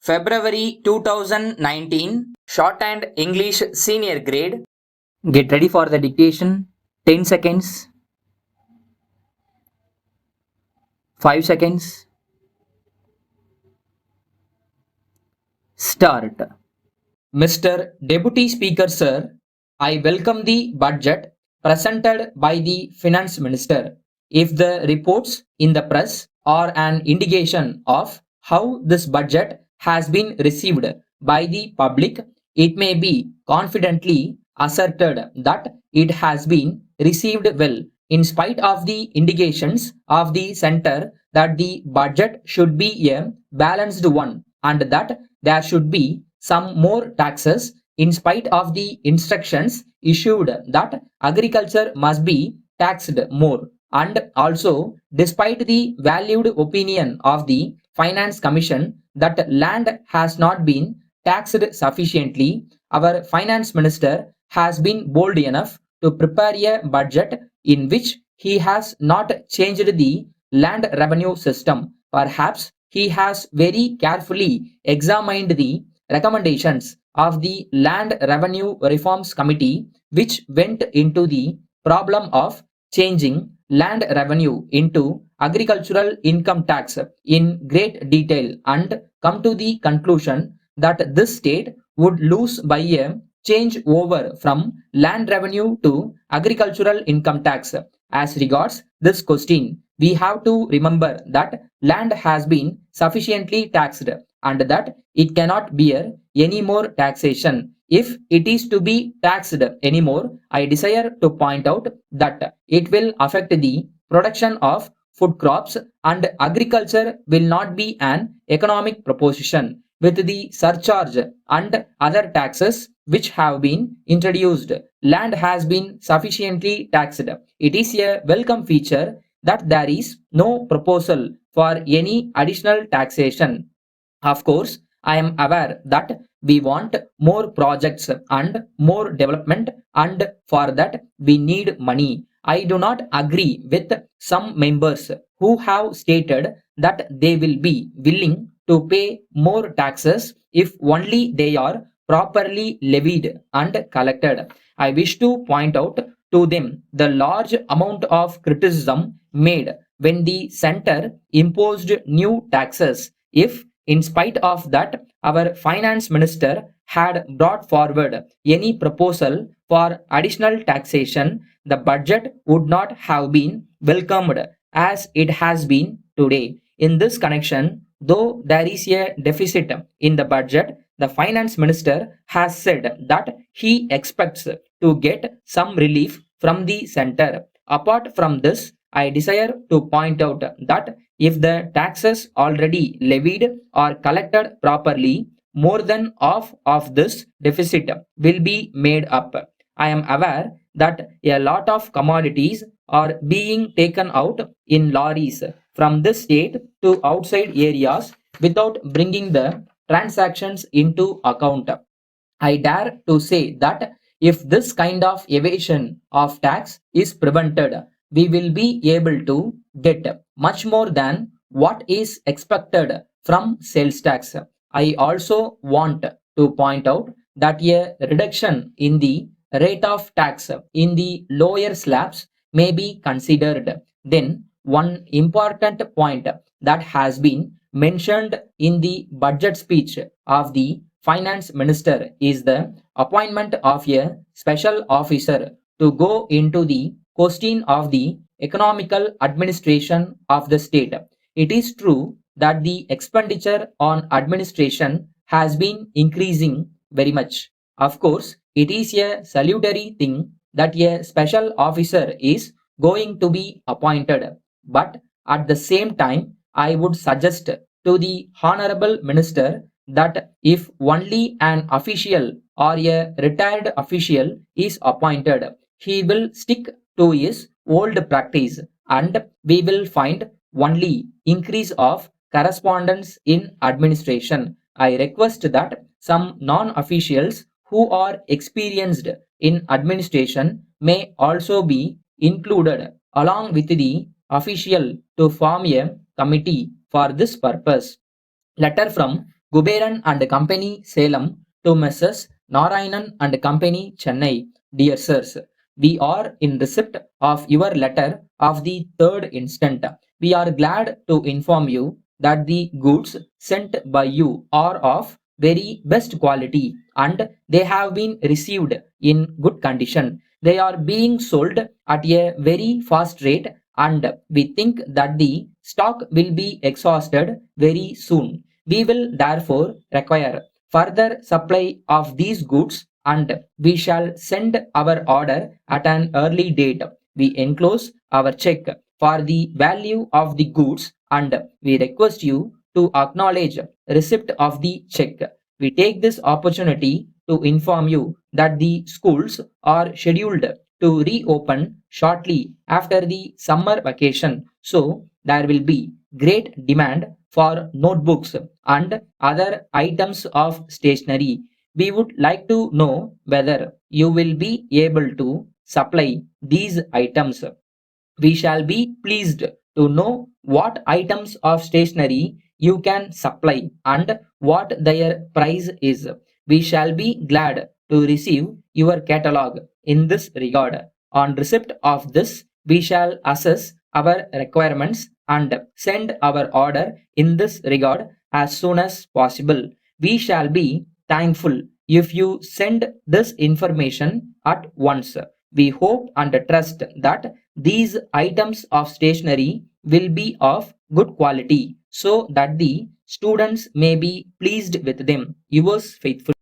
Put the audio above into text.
February 2019, Shorthand English Senior Grade. Get ready for the dictation. 10 seconds. 5 seconds. Start. Mr. Deputy Speaker Sir, I welcome the budget presented by the Finance Minister. If the reports in the press are an indication of how this budget has been received by the public, it may be confidently asserted that it has been received well, in spite of the indications of the center that the budget should be a balanced one and that there should be some more taxes, in spite of the instructions issued that agriculture must be taxed more, and also despite the valued opinion of the Finance Commission that land has not been taxed sufficiently, our Finance Minister has been bold enough to prepare a budget in which he has not changed the land revenue system. Perhaps he has very carefully examined the recommendations of the Land Revenue Reforms Committee, which went into the problem of changing land revenue into agricultural income tax in great detail and come to the conclusion that this state would lose by a change over from land revenue to agricultural income tax. As regards this question, we have to remember that land has been sufficiently taxed and that it cannot bear any more taxation. If it is to be taxed anymore, I desire to point out that it will affect the production of food crops and agriculture will not be an economic proposition. With the surcharge and other taxes which have been introduced, land has been sufficiently taxed. It is a welcome feature that there is no proposal for any additional taxation. Of course, I am aware that we want more projects and more development, and for that we need money. I do not agree with some members who have stated that they will be willing to pay more taxes if only they are properly levied and collected. I wish to point out to them the large amount of criticism made when the center imposed new taxes. If in spite of that, our finance minister had brought forward any proposal for additional taxation, the budget would not have been welcomed as it has been today. In this connection, though there is a deficit in the budget, the finance minister has said that he expects to get some relief from the center. Apart from this, I desire to point out that if the taxes already levied are collected properly, more than half of this deficit will be made up. I am aware that a lot of commodities are being taken out in lorries from this state to outside areas without bringing the transactions into account. I dare to say that if this kind of evasion of tax is prevented, we will be able to get much more than what is expected from sales tax. I also want to point out that a reduction in the rate of tax in the lower slabs may be considered. Then, one important point that has been mentioned in the budget speech of the finance minister is the appointment of a special officer to go into the question of the economical administration of the state. It is true that the expenditure on administration has been increasing very much. Of course, it is a salutary thing that a special officer is going to be appointed. But at the same time, I would suggest to the Honorable Minister that if only an official or a retired official is appointed, he will stick to his old practice and we will find only increase of correspondence in administration. I request that some non-officials who are experienced in administration may also be included along with the official to form a committee for this purpose. Letter from Kuberan and Company, Salem, to Messrs. Narayanan and Company, Chennai. Dear sirs, we are in receipt of your letter of the 3rd instant. We are glad to inform you that the goods sent by you are of very best quality and they have been received in good condition. They are being sold at a very fast rate and we think that the stock will be exhausted very soon. We will therefore require further supply of these goods and we shall send our order at an early date. We enclose our check for the value of the goods and we request you to acknowledge receipt of the check. We take this opportunity to inform you that the schools are scheduled to reopen shortly after the summer vacation. So there will be great demand for notebooks and other items of stationery. We would like to know whether you will be able to supply these items. We shall be pleased to know what items of stationery you can supply and what their price is. We shall be glad to receive your catalog in this regard. On receipt of this, we shall assess our requirements and send our order in this regard as soon as possible. We shall be thankful if you send this information at once. We hope and trust that these items of stationery will be of good quality so that the students may be pleased with them. Yours faithfully.